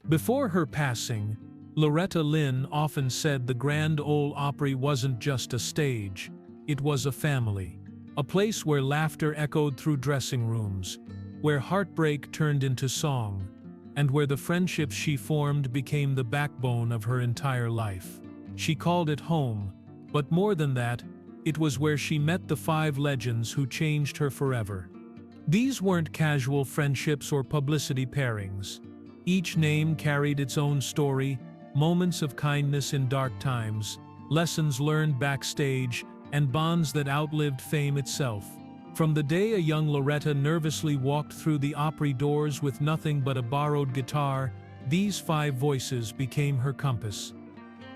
Before her passing, Loretta Lynn often said the Grand Ole Opry wasn't just a stage, it was a family. A place where laughter echoed through dressing rooms, where heartbreak turned into song, and where the friendships she formed became the backbone of her entire life. She called it home, but more than that, it was where she met the 5 legends who changed her forever. These weren't casual friendships or publicity pairings. Each name carried its own story, moments of kindness in dark times, lessons learned backstage, and bonds that outlived fame itself. From the day a young Loretta nervously walked through the Opry doors with nothing but a borrowed guitar, these 5 voices became her compass.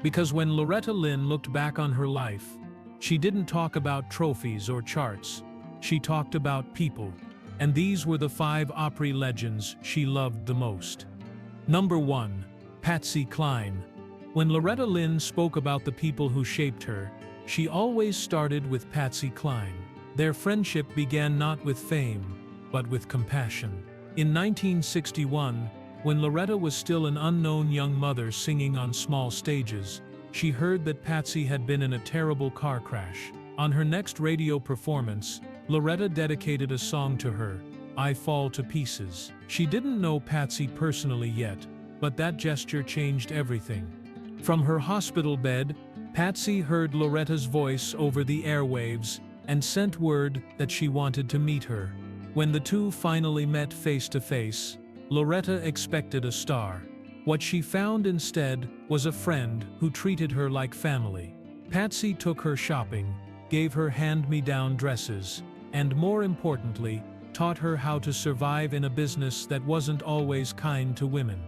Because when Loretta Lynn looked back on her life, she didn't talk about trophies or charts. She talked about people. And these were the 5 Opry legends she loved the most. Number 1. Patsy Cline. When Loretta Lynn spoke about the people who shaped her, she always started with Patsy Cline. Their friendship began not with fame, but with compassion. In 1961, when Loretta was still an unknown young mother singing on small stages, she heard that Patsy had been in a terrible car crash. On her next radio performance, Loretta dedicated a song to her, "I Fall to Pieces." She didn't know Patsy personally yet, but that gesture changed everything. From her hospital bed, Patsy heard Loretta's voice over the airwaves and sent word that she wanted to meet her. When the two finally met face to face, Loretta expected a star. What she found instead was a friend who treated her like family. Patsy took her shopping, gave her hand-me-down dresses, and more importantly, taught her how to survive in a business that wasn't always kind to women.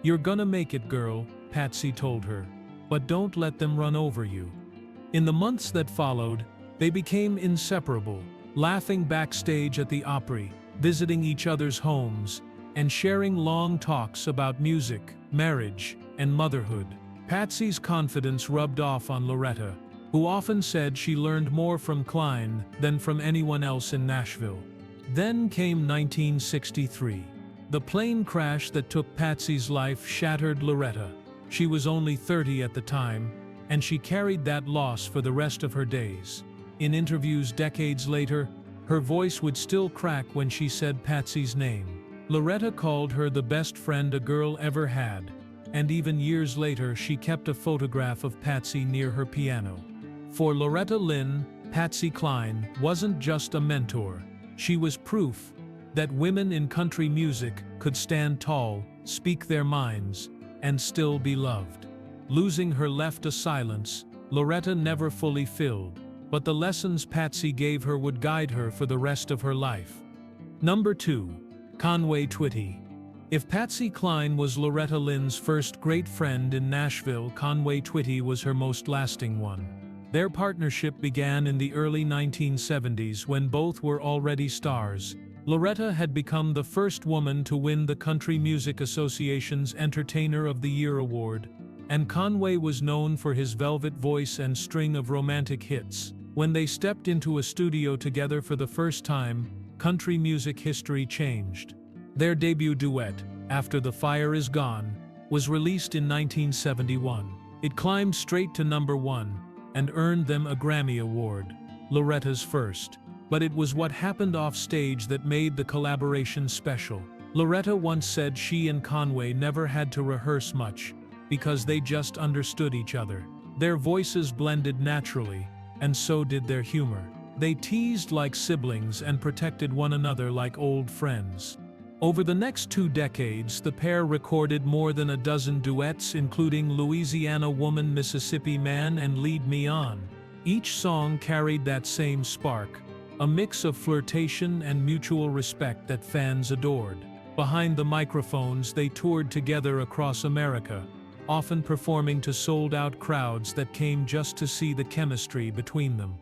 "You're gonna make it, girl," Patsy told her, "but don't let them run over you." In the months that followed, they became inseparable, laughing backstage at the Opry, visiting each other's homes, and sharing long talks about music, marriage, and motherhood. Patsy's confidence rubbed off on Loretta, who often said she learned more from Cline than from anyone else in Nashville. Then came 1963. The plane crash that took Patsy's life shattered Loretta. She was only 30 at the time, and she carried that loss for the rest of her days. In interviews decades later, her voice would still crack when she said Patsy's name. Loretta called her the best friend a girl ever had, and even years later she kept a photograph of Patsy near her piano. For Loretta Lynn, Patsy Cline wasn't just a mentor. She was proof that women in country music could stand tall, speak their minds, and still be loved. Losing her left a silence Loretta never fully filled, but the lessons Patsy gave her would guide her for the rest of her life. Number 2. Conway Twitty. If Patsy Cline was Loretta Lynn's first great friend in Nashville, Conway Twitty was her most lasting one. Their partnership began in the early 1970s when both were already stars. Loretta had become the first woman to win the Country Music Association's Entertainer of the Year award, and Conway was known for his velvet voice and string of romantic hits. When they stepped into a studio together for the first time, country music history changed. Their debut duet, "After the Fire Is Gone," was released in 1971. It climbed straight to number 1 and earned them a Grammy Award, Loretta's first. But it was what happened off stage that made the collaboration special. Loretta once said she and Conway never had to rehearse much, because they just understood each other. Their voices blended naturally, and so did their humor. They teased like siblings and protected one another like old friends. Over the next 2 decades, the pair recorded more than a dozen duets, including Louisiana Woman, Mississippi Man, and Lead Me On. Each song carried that same spark, a mix of flirtation and mutual respect that fans adored. Behind the microphones, they toured together across America, often performing to sold-out crowds that came just to see the chemistry between them.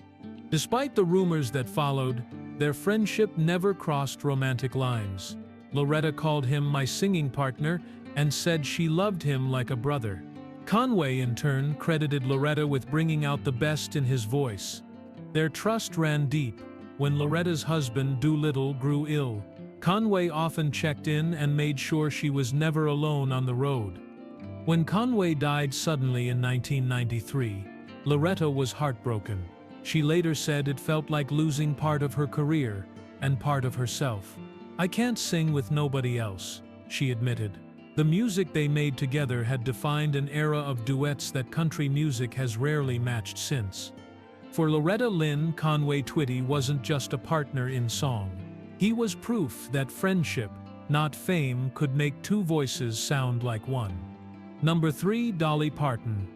Despite the rumors that followed, their friendship never crossed romantic lines. Loretta called him "my singing partner" and said she loved him like a brother. Conway, in turn, credited Loretta with bringing out the best in his voice. Their trust ran deep. When Loretta's husband, Doolittle, grew ill, Conway often checked in and made sure she was never alone on the road. When Conway died suddenly in 1993, Loretta was heartbroken. She later said it felt like losing part of her career and part of herself. "I can't sing with nobody else," she admitted. The music they made together had defined an era of duets that country music has rarely matched since. For Loretta Lynn, Conway Twitty wasn't just a partner in song. He was proof that friendship, not fame, could make two voices sound like one. Number 3, Dolly Parton.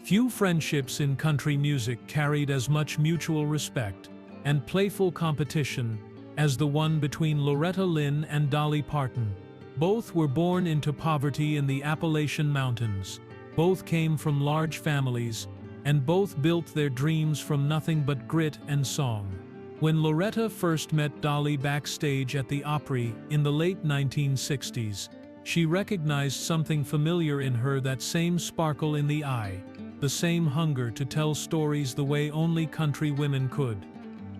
Few friendships in country music carried as much mutual respect and playful competition as the one between Loretta Lynn and Dolly Parton. Both were born into poverty in the Appalachian Mountains. Both came from large families, and both built their dreams from nothing but grit and song. When Loretta first met Dolly backstage at the Opry in the late 1960s, she recognized something familiar in her, that same sparkle in the eye, the same hunger to tell stories the way only country women could.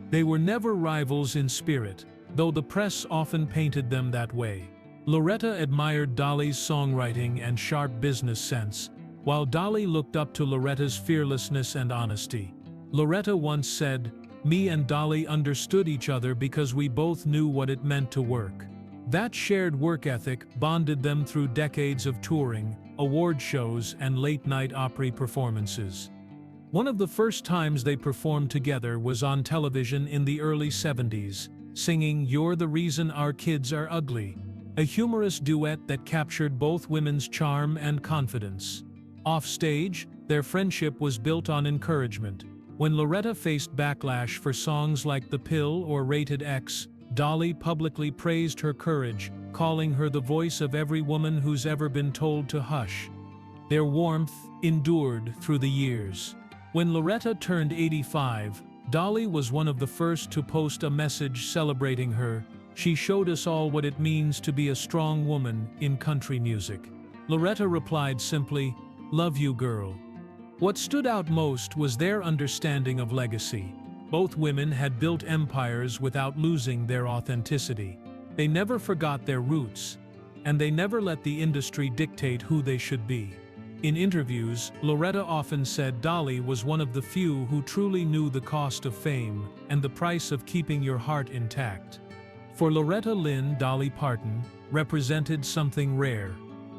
They were never rivals in spirit, though the press often painted them that way. Loretta admired Dolly's songwriting and sharp business sense, while Dolly looked up to Loretta's fearlessness and honesty. Loretta once said, "Me and Dolly understood each other because we both knew what it meant to work." That shared work ethic bonded them through decades of touring, award shows, and late-night Opry performances. One of the first times they performed together was on television in the early 70s, singing "You're the Reason Our Kids Are Ugly," a humorous duet that captured both women's charm and confidence. Offstage, their friendship was built on encouragement. When Loretta faced backlash for songs like The Pill or Rated X, Dolly publicly praised her courage, calling her the voice of every woman who's ever been told to hush. Their warmth endured through the years. When Loretta turned 85, Dolly was one of the first to post a message celebrating her. "She showed us all what it means to be a strong woman in country music." Loretta replied simply, "Love you, girl." What stood out most was their understanding of legacy. Both women had built empires without losing their authenticity. They never forgot their roots, and they never let the industry dictate who they should be. In interviews, Loretta often said Dolly was one of the few who truly knew the cost of fame and the price of keeping your heart intact. For Loretta Lynn, Dolly Parton represented something rare,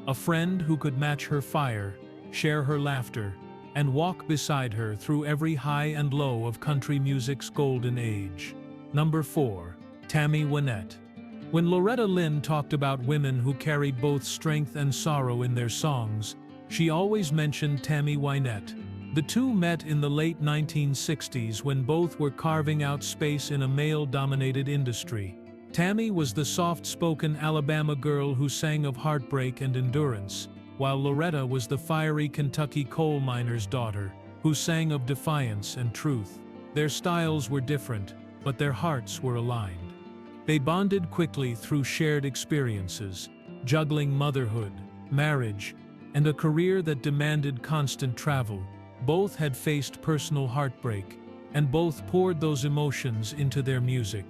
a friend who could match her fire, share her laughter, and walk beside her through every high and low of country music's golden age. Number 4, Tammy Wynette. When Loretta Lynn talked about women who carried both strength and sorrow in their songs, she always mentioned Tammy Wynette. The two met in the late 1960s when both were carving out space in a male-dominated industry. Tammy was the soft-spoken Alabama girl who sang of heartbreak and endurance, while Loretta was the fiery Kentucky coal miner's daughter, who sang of defiance and truth. Their styles were different, but their hearts were aligned. They bonded quickly through shared experiences, juggling motherhood, marriage, and a career that demanded constant travel. Both had faced personal heartbreak, and both poured those emotions into their music.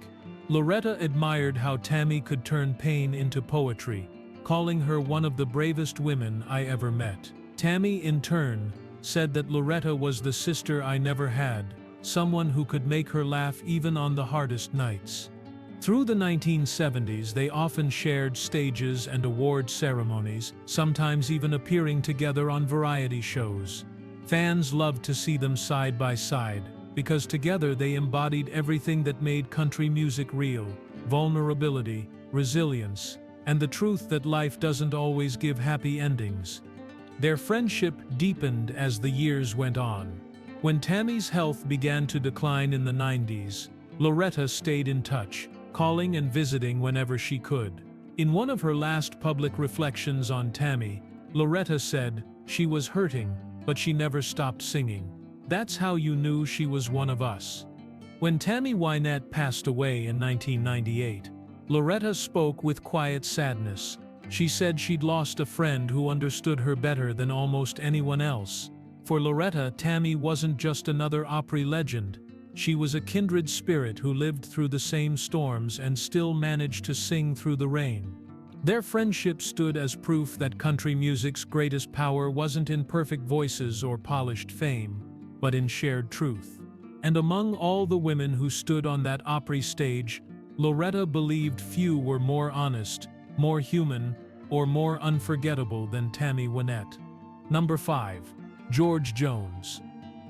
Loretta admired how Tammy could turn pain into poetry, calling her one of the bravest women I ever met. Tammy, in turn, said that Loretta was the sister I never had, someone who could make her laugh even on the hardest nights. Through the 1970s, they often shared stages and award ceremonies, sometimes even appearing together on variety shows. Fans loved to see them side by side, because together they embodied everything that made country music real: vulnerability, resilience, and the truth that life doesn't always give happy endings. Their friendship deepened as the years went on. When Tammy's health began to decline in the 90s, Loretta stayed in touch, calling and visiting whenever she could. In one of her last public reflections on Tammy, Loretta said, "She was hurting, but she never stopped singing. That's how you knew she was one of us." When Tammy Wynette passed away in 1998, Loretta spoke with quiet sadness. She said she'd lost a friend who understood her better than almost anyone else. For Loretta, Tammy wasn't just another Opry legend. She was a kindred spirit who lived through the same storms and still managed to sing through the rain. Their friendship stood as proof that country music's greatest power wasn't in perfect voices or polished fame, but in shared truth. And among all the women who stood on that Opry stage, Loretta believed few were more honest, more human, or more unforgettable than Tammy Wynette. Number 5. George Jones.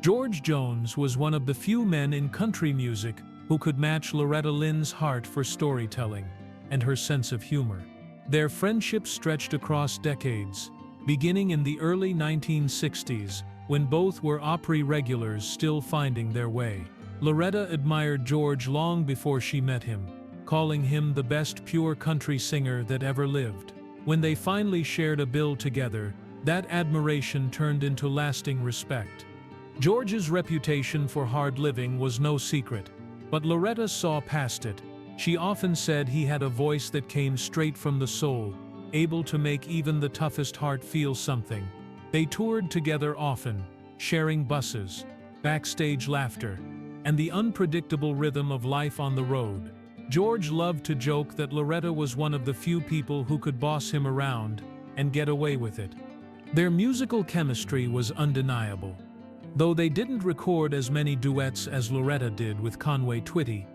George Jones was one of the few men in country music who could match Loretta Lynn's heart for storytelling and her sense of humor. Their friendship stretched across decades, beginning in the early 1960s, when both were Opry regulars still finding their way. Loretta admired George long before she met him, calling him the best pure country singer that ever lived. When they finally shared a bill together, that admiration turned into lasting respect. George's reputation for hard living was no secret, but Loretta saw past it. She often said he had a voice that came straight from the soul, able to make even the toughest heart feel something. They toured together often, sharing buses, backstage laughter, and the unpredictable rhythm of life on the road. George loved to joke that Loretta was one of the few people who could boss him around and get away with it. Their musical chemistry was undeniable. Though they didn't record as many duets as Loretta did with Conway Twitty,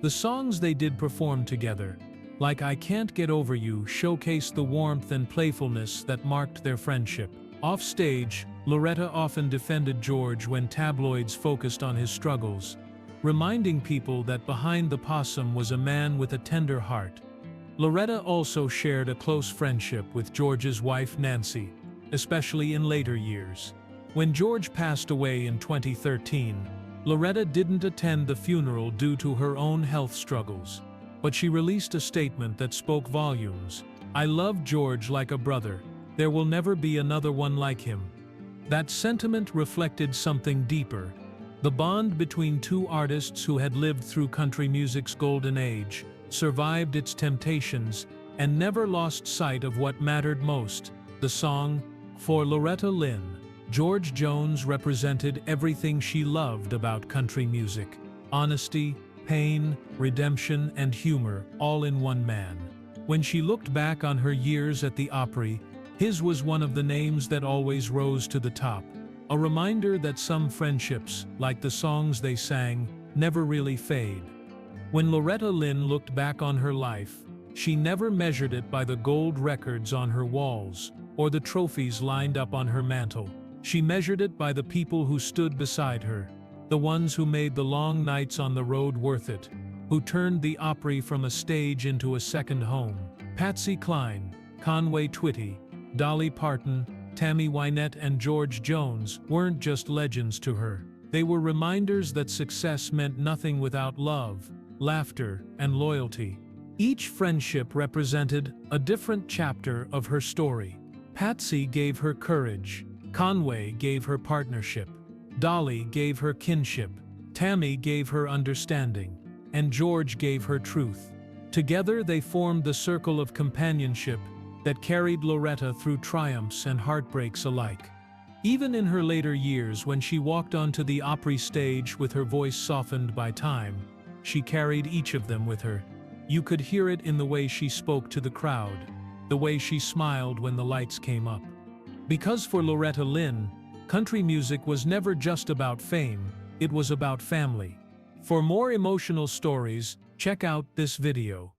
the songs they did perform together, like I Can't Get Over You, showcased the warmth and playfulness that marked their friendship. Off-stage, Loretta often defended George when tabloids focused on his struggles, reminding people that behind the possum was a man with a tender heart. Loretta also shared a close friendship with George's wife Nancy, especially in later years. When George passed away in 2013, Loretta didn't attend the funeral due to her own health struggles, but she released a statement that spoke volumes. "I love George like a brother. There will never be another one like him." That sentiment reflected something deeper. The bond between two artists who had lived through country music's golden age, survived its temptations, and never lost sight of what mattered most, the song. For Loretta Lynn, George Jones represented everything she loved about country music: honesty, pain, redemption, and humor, all in one man. When she looked back on her years at the Opry, his was one of the names that always rose to the top, a reminder that some friendships, like the songs they sang, never really fade. When Loretta Lynn looked back on her life, she never measured it by the gold records on her walls or the trophies lined up on her mantle. She measured it by the people who stood beside her, the ones who made the long nights on the road worth it, who turned the Opry from a stage into a second home. Patsy Cline, Conway Twitty, Dolly Parton, Tammy Wynette, and George Jones weren't just legends to her. They were reminders that success meant nothing without love, laughter, and loyalty. Each friendship represented a different chapter of her story. Patsy gave her courage, Conway gave her partnership, Dolly gave her kinship, Tammy gave her understanding, and George gave her truth. Together they formed the circle of companionship that carried Loretta through triumphs and heartbreaks alike. Even in her later years, when she walked onto the Opry stage with her voice softened by time, she carried each of them with her. You could hear it in the way she spoke to the crowd, the way she smiled when the lights came up. Because for Loretta Lynn, country music was never just about fame, it was about family. For more emotional stories, check out this video.